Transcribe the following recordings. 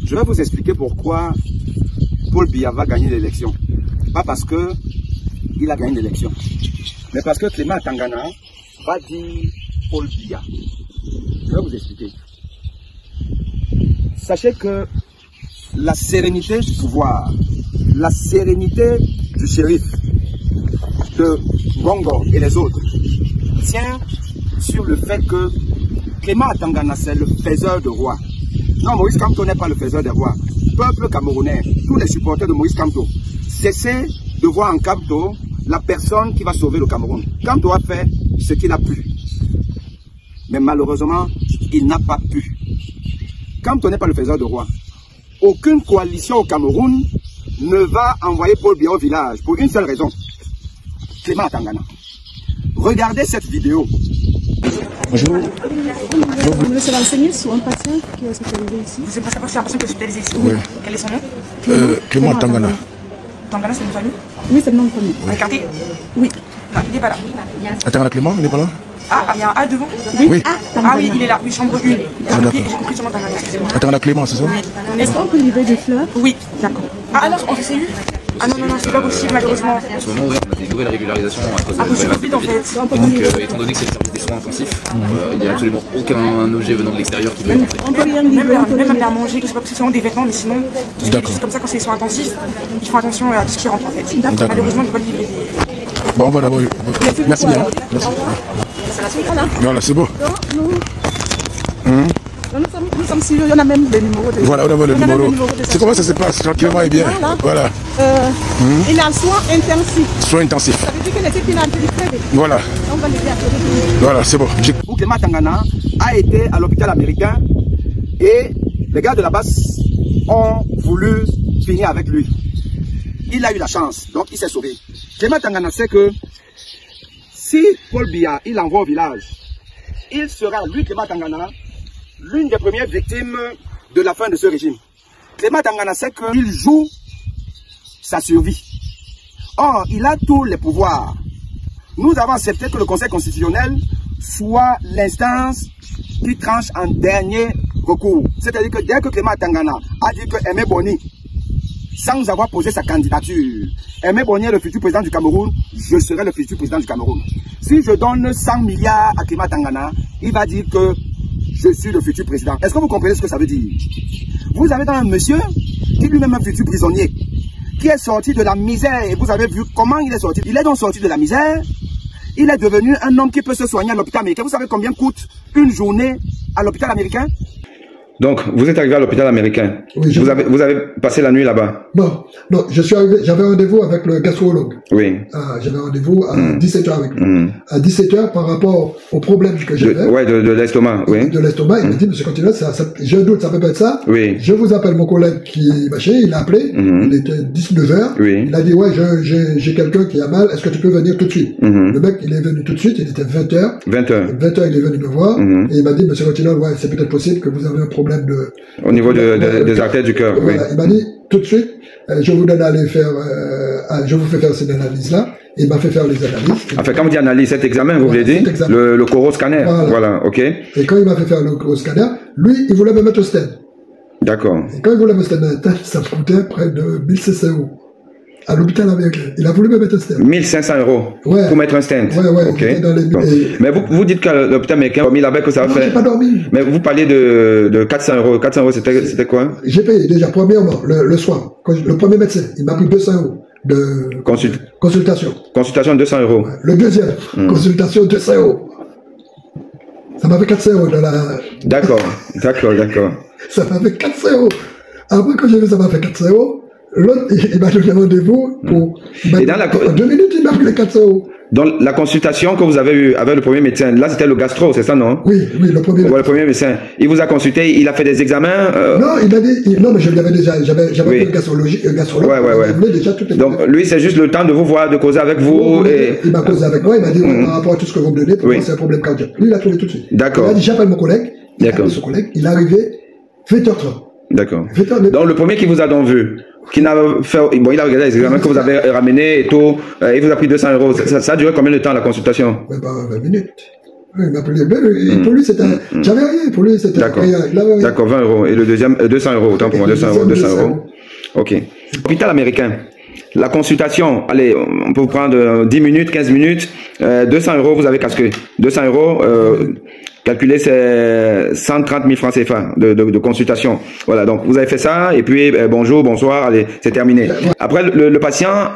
Je vais vous expliquer pourquoi Paul Biya va gagner l'élection. Pas parce qu'il a gagné l'élection, mais parce que Clément Tangana va dire Paul Biya. Je vais vous expliquer. Sachez que la sérénité du pouvoir, la sérénité du shérif, de Bongo et les autres, tient sur le fait que Clément Tangana, c'est le faiseur de roi. Non, Maurice Kamto n'est pas le faiseur des rois. Peuple camerounais, tous les supporters de Maurice Kamto, cessez de voir en Kamto la personne qui va sauver le Cameroun. Kamto a fait ce qu'il a pu. Mais malheureusement, il n'a pas pu. Kamto n'est pas le faiseur de roi. Aucune coalition au Cameroun ne va envoyer Paul Biya au village pour une seule raison. Clément Tangana. Regardez cette vidéo. Bonjour. Vous voulez se renseigner sur un patient qui est hospitalisé ici? Vous êtes passé sur un patient qui est hospitalisé ici? Oui. Quel est son nom? Clément Tangana. Tangana, c'est une famille? Oui, c'est le nom de famille. Un quartier? Oui. Non, il n'est pas là. Tangana Clément, il n'est pas là? Ah, il y a un A devant? Oui. Ah oui, il est là. Oui, chambre 1. J'ai compris sur Tangana, excusez-moi. Tangana Clément, c'est ça? Oui. Est-ce qu'on peut livrer des fleurs? Oui, d'accord. Ah non, on s'est eu? Ah non, c'est pas possible, malheureusement. En ce moment, oui, on a des nouvelles régularisations à cause de la Covid, en fait. Et donc, étant donné que c'est le service des soins intensifs, il n'y a absolument aucun objet venant de l'extérieur qui peut rentrer. On peut rien livrer, Même à manger, que ce soit seulement des vêtements, mais sinon, tout ce qui est juste comme ça, quand c'est les soins intensifs, ils font attention à tout ce qui rentre, en fait. Malheureusement, on ne peut pas le livrer. Bon, on va d'abord. Merci bien. Merci. Voilà, c'est beau. Nous sommes sur, il y en a même des numéros. Voilà, on a le numéro. C'est comment ça se passe tranquillement et bien. Voilà. Il a un soin intensif. Soin intensif. Ça veut dire que les équipes très voilà. On va les faire. Voilà, c'est bon. Clément Tangana a été à l'hôpital américain et les gars de la base ont voulu finir avec lui. Il a eu la chance, donc il s'est sauvé. Clément Tangana sait que si Paul Biya, il l'envoie au village, il sera, lui, Clément Tangana, l'une des premières victimes de la fin de ce régime. Clément Tangana sait qu'il joue sa survie. Or, il a tous les pouvoirs. Nous avons accepté que le Conseil constitutionnel soit l'instance qui tranche en dernier recours. C'est-à-dire que dès que Clément Tangana a dit que Aimé Boni, sans avoir posé sa candidature, Aimé Boni est le futur président du Cameroun, je serai le futur président du Cameroun. Si je donne 100 milliards à Clément Tangana, il va dire que je suis le futur président. Est-ce que vous comprenez ce que ça veut dire? Vous avez un monsieur qui lui-même est un futur prisonnier, qui est sorti de la misère, et vous avez vu comment il est sorti. Il est donc sorti de la misère, il est devenu un homme qui peut se soigner à l'hôpital américain. Vous savez combien coûte une journée à l'hôpital américain? Donc, vous êtes arrivé à l'hôpital américain. Oui, vous avez passé la nuit là-bas? Non, je suis arrivé, j'avais rendez-vous avec le gastrologue. Oui. J'avais rendez-vous à 17h avec lui. À 17h, par rapport au problème que j'avais. Ouais, de l'estomac, oui. De l'estomac, il m'a dit, monsieur Continent, j'ai un doute, ça peut pas être ça. Oui. Je vous appelle mon collègue qui est machin, il a appelé, il était 19h. Oui. Il a dit, ouais, j'ai quelqu'un qui a mal, est-ce que tu peux venir tout de suite? Le mec, il est venu tout de suite, il était 20h. 20h, il est venu me voir, et il m'a dit, monsieur Continent, ouais, c'est peut-être possible que vous avez un problème au niveau des artères du cœur. Voilà. Oui. Il m'a dit tout de suite, je vous donne à aller faire, je vous fais faire ces analyses-là. Il m'a fait faire les analyses. Enfin, quand on dit analyse, cet examen, vous voulez dire le coroscanner. Voilà, ok. Et quand il m'a fait faire le coroscanner, lui, il voulait me mettre au stent. D'accord. Et quand il voulait me mettre au stent, ça me coûtait près de 1500 €. À l'hôpital américain. Il a voulu me mettre un stent. 1500 € pour mettre un stent. Ouais. Okay. Dans les... Mais vous dites qu'à l'hôpital américain, dormi là-bas, que ça va faire. J'ai pas dormi. Mais vous parliez de 400 €. 400 €, c'était quoi? J'ai payé déjà, premièrement, le soir. Le premier médecin, il m'a pris 200 € de consultation. Consultation 200 €. Ouais. Le deuxième, consultation 200 €. Ça m'a fait 400 € dans la... D'accord. Ça m'a fait 400 €. Après, quand j'ai vu ça m'a fait 400 €, l'autre, il m'a donné rendez-vous pour... Et dans la... 2 minutes, il m'a pris les 400 €. Donc, la consultation que vous avez eue avec le premier médecin, là, c'était le gastro, c'est ça, non? Oui, le premier médecin. Le premier médecin. Il vous a consulté, il a fait des examens Non, il m'a dit... Non, mais je l'avais déjà... J'avais fait le gastrologue. Ouais. Déjà toutes les... Donc, lui, c'est juste le temps de vous voir, de causer avec vous. Il m'a causé avec moi, il m'a dit, par rapport à tout ce que vous me donnez, pour moi, c'est un problème cardiaque. Lui, il a trouvé tout de suite. D'accord. Il a dit, j'appelle mon collègue. Il a appelé son collègue. Il est arrivé 20h30. D'accord. Donc, le premier qui vous a donc vu, qui n'a fait, bon, il a regardé les examens que vous avez ramenés et tout, il vous a pris 200 €. Ça a duré combien de temps la consultation? 20 minutes. Oui, il m'a appelé. Pour lui, c'était... J'avais rien. Pour lui, c'était... D'accord. D'accord, 20 euros. Et le deuxième, 200 euros. Autant pour moi, 200 euros. Ok. Hôpital américain. La consultation, allez, on peut vous prendre 10 minutes, 15 minutes. 200 euros, vous avez casqué. 200 euros, calculé, c'est 130 000 francs CFA de consultation. Voilà, donc vous avez fait ça, et puis bonjour, bonsoir, allez, c'est terminé. Après, le patient...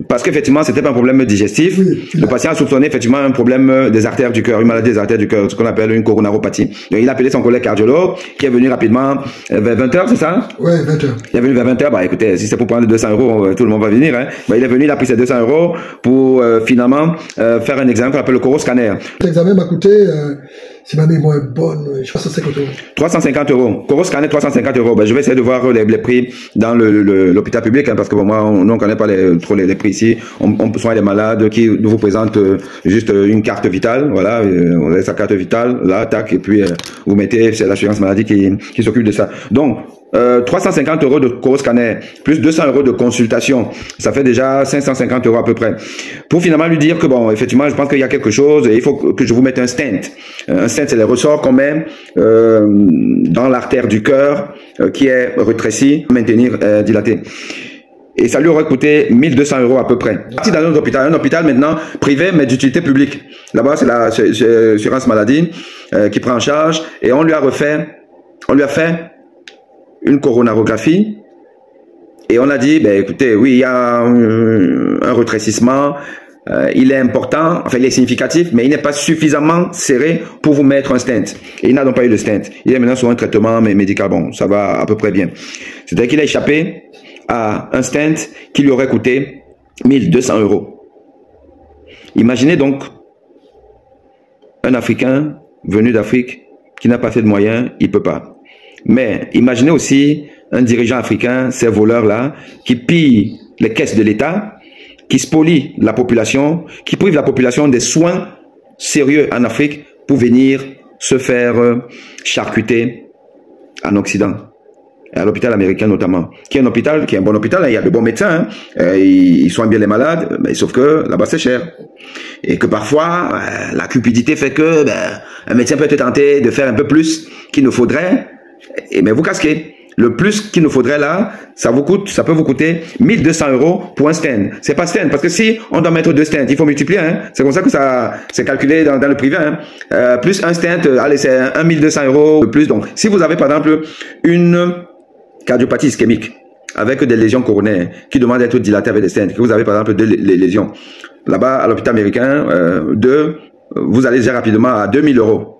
Parce qu'effectivement, c'était pas un problème digestif. Oui, le patient a soupçonné effectivement un problème des artères du cœur, une maladie des artères du cœur, ce qu'on appelle une coronaropathie. Donc, il a appelé son collègue cardiologue, qui est venu rapidement vers 20h, c'est ça? Ouais, 20h. Il est venu vers 20h, bah écoutez, si c'est pour prendre 200 euros, tout le monde va venir, hein. Bah, il est venu, il a pris ses 200 euros pour finalement faire un examen qu'on appelle le coroscanner. L'examen m'a coûté, si ma mémoire est bonne, je pense 350 euros. 350 euros. Coroscanner, 350 euros. Ben, je vais essayer de voir les prix dans l'hôpital public, hein, parce que bon, moi, nous, on connaît pas trop les prix ici. On soigne les malades qui vous présentent juste une carte vitale. Voilà, vous avez sa carte vitale, là, tac, et puis vous mettez, c'est l'assurance maladie qui s'occupe de ça. Donc, 350 euros de coroscanner, plus 200 euros de consultation, ça fait déjà 550 euros à peu près. Pour finalement lui dire que bon, effectivement, je pense qu'il y a quelque chose et il faut que je vous mette un stent. Un stent, c'est les ressorts qu'on met dans l'artère du cœur qui est rétrécie, maintenir dilatée. Et ça lui aurait coûté 1200 euros à peu près. Parti dans un hôpital maintenant privé mais d'utilité publique. Là-bas, c'est l'assurance maladie qui prend en charge et on lui a fait une coronarographie et on a dit, ben écoutez, oui, il y a un rétrécissement, il est important, enfin il est significatif, mais il n'est pas suffisamment serré pour vous mettre un stent. Et il n'a donc pas eu le stent. Il est maintenant sur un traitement médical, bon, ça va à peu près bien. C'est-à-dire qu'il a échappé à un stent qui lui aurait coûté 1200 euros. Imaginez donc un Africain venu d'Afrique qui n'a pas fait de moyens, il peut pas. Mais imaginez aussi un dirigeant africain, ces voleurs-là, qui pillent les caisses de l'État, qui spolient la population, qui privent la population des soins sérieux en Afrique pour venir se faire charcuter en Occident. À l'hôpital américain notamment, qui est un hôpital, qui est un bon hôpital, hein, il y a de bons médecins, hein, ils soignent bien les malades, mais sauf que là-bas c'est cher. Et que parfois, la cupidité fait que un médecin peut être tenté de faire un peu plus qu'il ne faudrait, mais vous casquez. Le plus qu'il nous faudrait là, ça peut vous coûter 1200 euros pour un stent. C'est pas stent, parce que si on doit mettre 2 stents, il faut multiplier, hein. C'est comme ça que c'est calculé dans le privé, hein. Plus un stent, allez, c'est 1200 euros de plus. Donc, si vous avez par exemple une cardiopathie ischémique avec des lésions coronaires qui demandent d'être dilatées avec des stents, que vous avez par exemple 2 lésions, là-bas à l'hôpital américain, vous allez déjà rapidement à 2000 euros.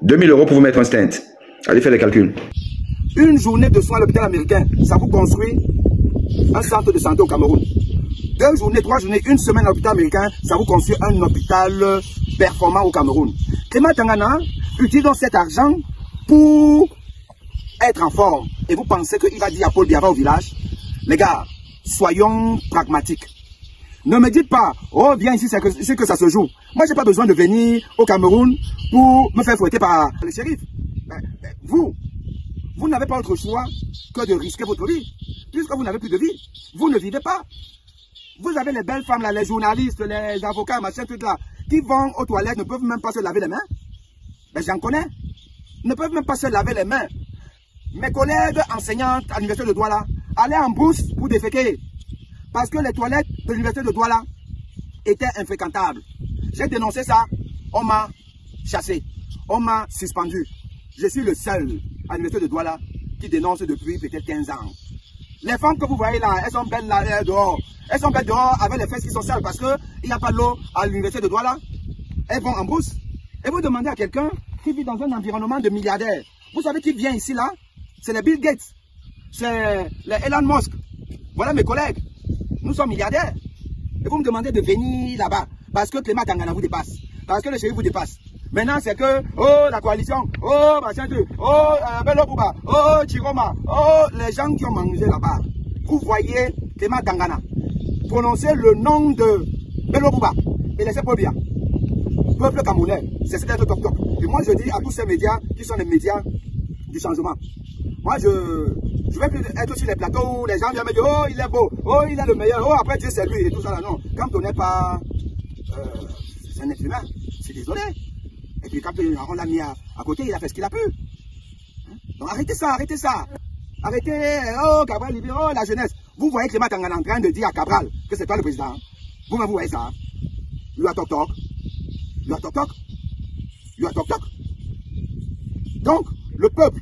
2000 euros pour vous mettre un stent. Allez faire les calculs. Une journée de soins à l'hôpital américain, ça vous construit un centre de santé au Cameroun. 2 journées, 3 journées, une semaine à l'hôpital américain, ça vous construit un hôpital performant au Cameroun. Clément Tangana utilise donc cet argent pour être en forme. Et vous pensez qu'il va dire à Paul Biava au village, les gars, soyons pragmatiques. Ne me dites pas, oh bien ici c'est que ça se joue. Moi j'ai pas besoin de venir au Cameroun pour me faire fouetter par le shérif. Vous n'avez pas autre choix que de risquer votre vie. Puisque vous n'avez plus de vie, vous ne vivez pas. Vous avez les belles femmes là, les journalistes, les avocats, machin, tout là, qui vont aux toilettes, ne peuvent même pas se laver les mains. Ben j'en connais. Ne peuvent même pas se laver les mains. Mes collègues enseignantes à l'université de Douala allaient en brousse pour déféquer. Parce que les toilettes de l'université de Douala étaient infréquentables. J'ai dénoncé ça, on m'a chassé, on m'a suspendu. Je suis le seul à l'université de Douala qui dénonce depuis peut-être 15 ans. Les femmes que vous voyez là, elles sont belles là, dehors. Elles sont belles dehors avec les fesses qui sont sales parce qu'il n'y a pas d'eau à l'université de Douala. Elles vont en brousse. Et vous demandez à quelqu'un qui vit dans un environnement de milliardaires. Vous savez qui vient ici là? C'est les Bill Gates. C'est les Elon Musk. Voilà mes collègues. Nous sommes milliardaires. Et vous me demandez de venir là-bas parce que Clément Tangana vous dépasse. Parce que le chérif vous dépasse. Maintenant, c'est que, oh, la coalition, oh, machin, oh, Bello Bouba, oh, Chiroma, oh, les gens qui ont mangé là-bas. Vous voyez Clément Tangana prononcer le nom de Bello Bouba et laissez pas bien. Peuple camerounais, c'est cet être top. Et moi, je dis à tous ces médias qui sont les médias du changement. Moi, je vais plus être sur les plateaux où les gens viennent me dire, oh, il est beau, oh, il est le meilleur, oh, après Dieu c'est lui et tout ça là. Non, quand on n'est pas un être humain, c'est désolé. Et puis quand on l'a mis à côté, il a fait ce qu'il a pu. Donc arrêtez ça, arrêtez ça. Arrêtez, oh Cabral libéraux, la jeunesse. Vous voyez Clément Tangana en train de dire à Cabral que c'est toi le président. Vous-même vous voyez ça. You are talk talk. You are talk talk. You are talk talk. Donc, le peuple,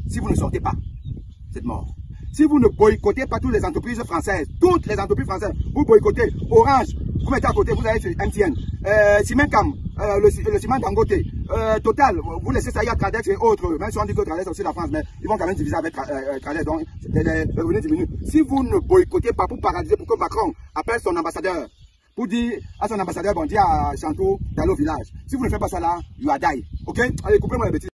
si vous ne sortez pas, c'est mort. Si vous ne boycottez pas toutes les entreprises françaises, vous boycottez Orange, vous mettez à côté, vous avez MTN, Simencam, le ciment Dangote, Total, vous laissez ça, il y a Tradex et autres, même si on dit que Tradex c'est aussi la France, mais ils vont quand même diviser avec Tradex, donc les revenus diminuent. Si vous ne boycottez pas pour paralyser, pour que Macron appelle son ambassadeur, pour dire à son ambassadeur, bon, dis à Chantou d'aller au village. Si vous ne faites pas ça là, you are die. Ok? Allez, coupez-moi les bêtises.